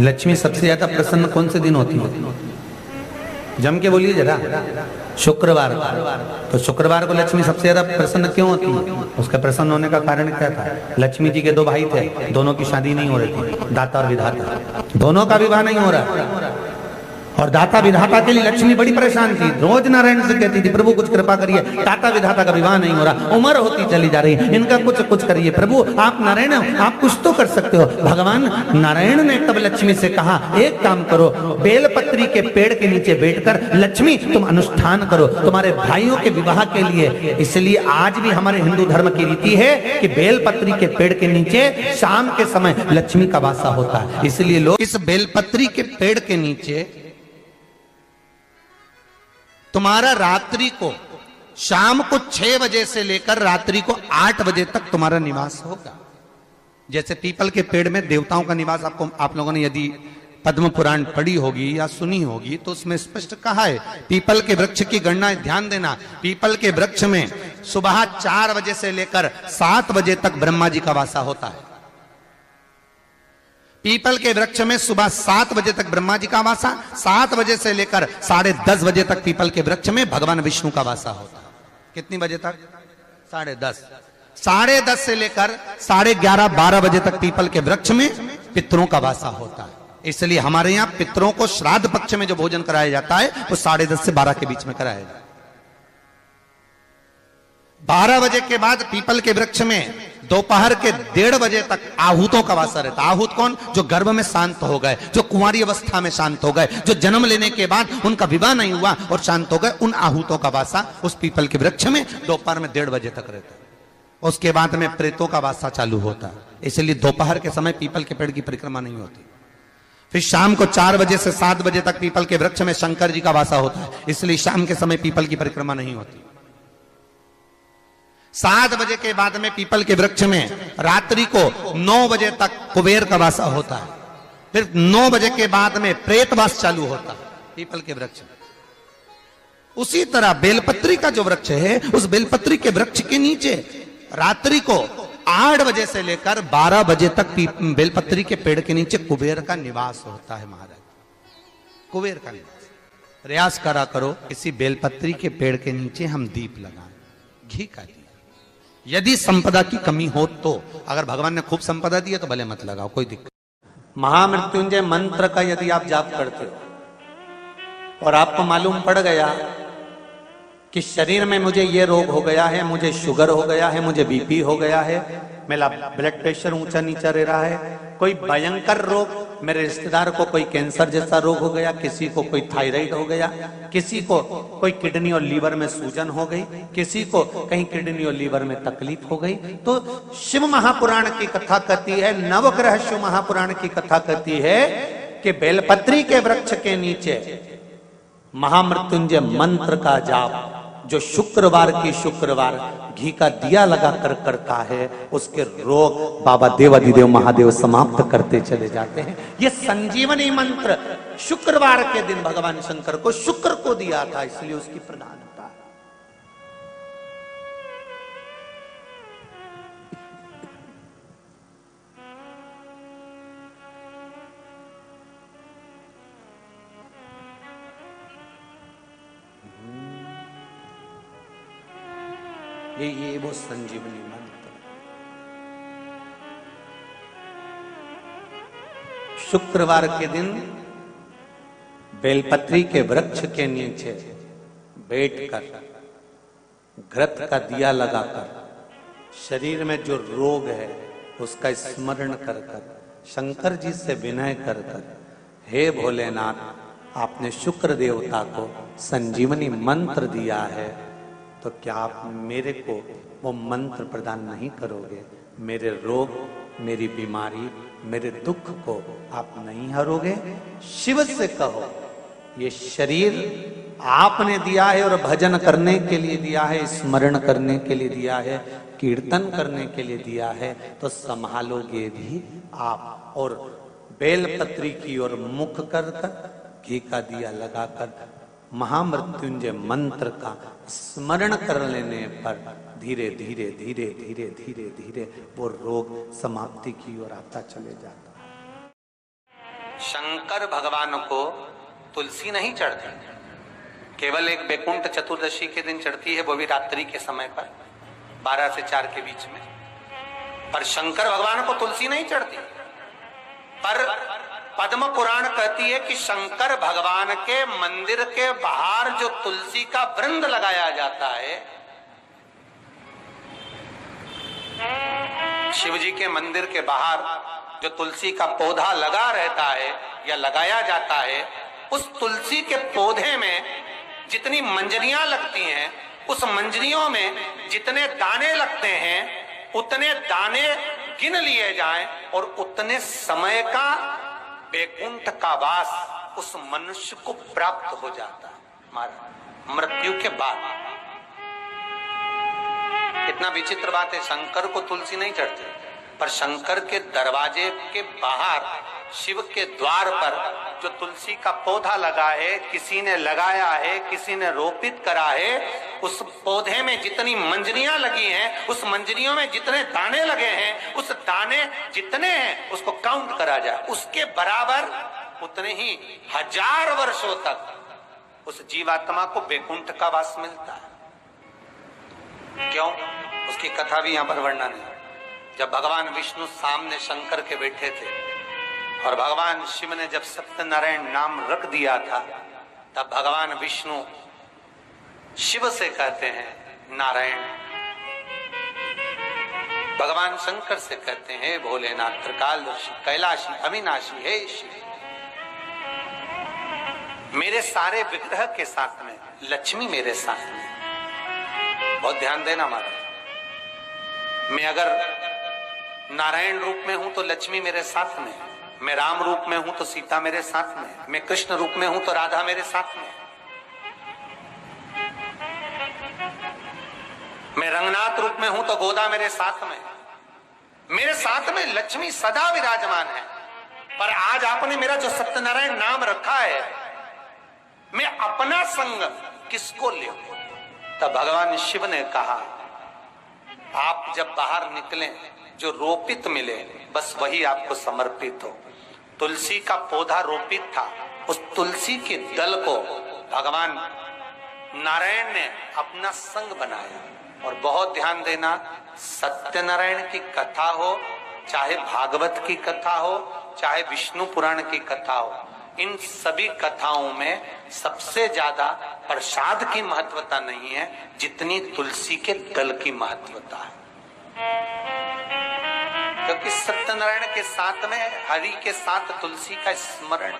लक्ष्मी सबसे ज्यादा प्रसन्न कौन से दिन होती है? जम के बोलिए जरा। शुक्रवार। तो शुक्रवार को लक्ष्मी सबसे ज्यादा प्रसन्न क्यों होती है? उसका प्रसन्न होने का कारण क्या था? लक्ष्मी जी के दो भाई थे, दोनों की शादी नहीं हो रही थी, दाता और विधाता, दोनों का विवाह नहीं हो रहा। और दाता विधाता के लिए लक्ष्मी बड़ी परेशान थी, रोज नारायण से कहती थी प्रभु कुछ कृपा करिए, दाता विधाता का विवाह नहीं हो रहा, उम्र होती चली जा रही, इनका कुछ करिए प्रभु, आप नारायण हो, आप कुछ तो कर सकते हो। भगवान नारायण ने तब लक्ष्मी से कहा एक काम करो, बेलपत्री के पेड़ के नीचे बैठकर लक्ष्मी तुम अनुष्ठान करो तुम्हारे भाइयों के विवाह के लिए। इसलिए आज भी हमारे हिंदू धर्म की रीति है कि बेलपत्री के पेड़ के नीचे शाम के समय लक्ष्मी का वासा होता है। इसलिए लोग इस बेलपत्री के पेड़ के नीचे तुम्हारा रात्रि को शाम को 6 बजे से लेकर रात्रि को 8 बजे तक तुम्हारा निवास होगा। जैसे पीपल के पेड़ में देवताओं का निवास, आपको आप लोगों ने यदि पद्म पुराण पढ़ी होगी या सुनी होगी तो उसमें स्पष्ट कहा है, पीपल के वृक्ष की गणना ध्यान देना, पीपल के वृक्ष में सुबह 4 बजे से लेकर 7 बजे तक ब्रह्मा जी का वासा होता है। पीपल के वृक्ष में सुबह 7 बजे तक ब्रह्मा जी का वासा, 7 बजे से लेकर 10:30 बजे तक पीपल के वृक्ष में भगवान विष्णु का वासा होता है। कितनी बजे तक? 10:30। 10:30 से लेकर 11:30 12 बजे तक पीपल के वृक्ष में पितरों का वासा होता है। इसलिए हमारे यहाँ पितरों को श्राद्ध पक्ष में जो भोजन कराया जाता है वो 10:30 से 12 के बीच में कराया जाता है। 12 बजे के बाद पीपल के वृक्ष में दोपहर के 1:30 बजे तक आहूतों का वासा रहता है। आहूत कौन? जो गर्भ में शांत हो गए, जो कुंवारी अवस्था में शांत हो गए, जो जन्म लेने के बाद उनका विवाह नहीं हुआ और शांत हो गए, उन आहूतों का वासा उस पीपल के वृक्ष में दोपहर में 1:30 बजे तक रहता है। उसके बाद में प्रेतों का वासा चालू होता है। इसलिए दोपहर के समय पीपल के पेड़ की परिक्रमा नहीं होती। फिर शाम को 4 बजे से 7 बजे तक पीपल के वृक्ष में शंकर जी का वासा होता है। इसलिए शाम के समय पीपल की परिक्रमा नहीं होती। 7 बजे के बाद में पीपल के वृक्ष में रात्रि को 9 बजे तक कुबेर का वासा होता है। फिर 9 बजे के बाद में प्रेतवास चालू होता है पीपल के वृक्ष में। उसी तरह बेलपत्री का जो वृक्ष है, उस बेलपत्री के वृक्ष के नीचे रात्रि को 8 बजे से लेकर 12 बजे तक बेलपत्री के पेड़ के नीचे कुबेर का निवास होता है। महाराज, कुबेर का निवास। प्रयास करा करो इसी बेलपत्री के पेड़ के नीचे हम दीप लगाएं, घी का दीप। यदि संपदा की कमी हो तो, अगर भगवान ने खूब संपदा दी है तो भले मत लगाओ, कोई दिक्कत। महामृत्युंजय मंत्र का यदि आप जाप करते हो और आपको मालूम पड़ गया कि शरीर में मुझे ये रोग हो गया है, मुझे शुगर हो गया है, मुझे बीपी हो गया है, मेरा ब्लड प्रेशर ऊंचा नीचा रह रहा है, कोई भयंकर रोग, मेरे रिश्तेदार को कोई कैंसर जैसा रोग हो गया, किसी को कोई थायराइड हो गया, किसी को कोई किडनी और लीवर में सूजन हो गई, किसी को कहीं किडनी और लीवर में तकलीफ हो गई, तो शिव महापुराण की कथा कहती है, नवग्रह शिव महापुराण की कथा कहती है कि बेलपत्री के वृक्ष के नीचे महामृत्युंजय मंत्र का जाप जो शुक्रवार की शुक्रवार घी का दिया लगा कर करता है, उसके रोग बाबा देवाधिदेव महादेव समाप्त करते चले जाते हैं। ये संजीवनी मंत्र शुक्रवार के दिन भगवान शंकर को शुक्र को दिया था, इसलिए उसकी प्रधानता है। ये वो संजीवनी मंत्र। शुक्रवार के दिन बेलपत्री के वृक्ष के नीचे बैठकर घृत का दिया लगाकर शरीर में जो रोग है उसका स्मरण कर कर शंकर जी से विनय कर कर, हे भोलेनाथ, आपने शुक्र देवता को संजीवनी मंत्र दिया है, तो क्या आप मेरे को वो मंत्र प्रदान नहीं करोगे? मेरे रोग, मेरी बीमारी, मेरे दुख को आप नहीं हरोगे? शिव से कहो, ये शरीर आपने दिया है और भजन करने के लिए दिया है, स्मरण करने के लिए दिया है, कीर्तन करने के लिए दिया है, तो संभालोगे भी आप। और बेलपत्री की ओर मुख कर कर घी का दिया लगाकर महामृत्युंजय मंत्र का स्मरण कर लेने पर धीरे धीरे धीरे धीरे धीरे धीरे वो रोग समाप्ति की ओर आता चले जाता है। शंकर भगवान को तुलसी नहीं चढ़ती, केवल एक बैकुंठ चतुर्दशी के दिन चढ़ती है, वो भी रात्रि के समय पर 12 से 4 के बीच में। पर शंकर भगवान को तुलसी नहीं चढ़ती। पर पद्म पुराण कहती है कि शंकर भगवान के मंदिर के बाहर जो तुलसी का वृंद लगाया जाता है, शिव जी के मंदिर के बाहर जो तुलसी का पौधा लगा रहता है या लगाया जाता है, उस तुलसी के पौधे में जितनी मंजरियां लगती हैं, उस मंजरियों में जितने दाने लगते हैं, उतने दाने गिन लिए जाएं और उतने समय का बैकुंठ का वास उस मनुष्य को प्राप्त हो जाता है हमारा मृत्यु के बाद। कितना विचित्र बात है, शंकर को तुलसी नहीं चढ़ती, पर शंकर के दरवाजे के बाहर शिव के द्वार पर जो तुलसी का पौधा लगा है, किसी ने लगाया है, किसी ने रोपित करा है, उस पौधे में जितनी मंजरियां लगी हैं, उस मंजरियों में जितने दाने लगे हैं, उस दाने जितने हैं उसको काउंट करा जाए, उसके बराबर उतने ही 1000 वर्षों तक उस जीवात्मा को बैकुंठ का वास मिलता है। क्यों? उसकी कथा भी यहां पर वर्णन है। जब भगवान विष्णु सामने शंकर के बैठे थे और भगवान शिव ने जब सत्यनारायण नाम रख दिया था, तब भगवान विष्णु शिव से कहते हैं नारायण, भगवान शंकर से कहते हैं भोलेनाथ, त्रिकालदर्शी, कैलाशी, अविनाशी, हे शिव। मेरे सारे विग्रह के साथ में लक्ष्मी मेरे साथ में। बहुत ध्यान देना महाराज, मैं अगर नारायण रूप में हूं तो लक्ष्मी मेरे साथ में, मैं राम रूप में हूं तो सीता मेरे साथ में, मैं कृष्ण रूप में हूं तो राधा मेरे साथ में, मैं रंगनाथ रूप में हूं तो गोदा मेरे साथ में लक्ष्मी सदा विराजमान है। पर आज आपने मेरा जो सत्यनारायण नाम रखा है, मैं अपना संग किसको ले? तब भगवान शिव ने कहा, आप जब बाहर निकले जो रोपित मिले बस वही आपको समर्पित हो। तुलसी का पौधा रोपित था, उस तुलसी के दल को भगवान नारायण ने अपना संग बनाया। और बहुत ध्यान देना, सत्यनारायण की कथा हो, चाहे भागवत की कथा हो, चाहे विष्णु पुराण की कथा हो, इन सभी कथाओं में सबसे ज्यादा प्रसाद की महत्वता नहीं है जितनी तुलसी के दल की महत्वता है। क्योंकि सत्यनारायण के साथ में हरि के साथ तुलसी का स्मरण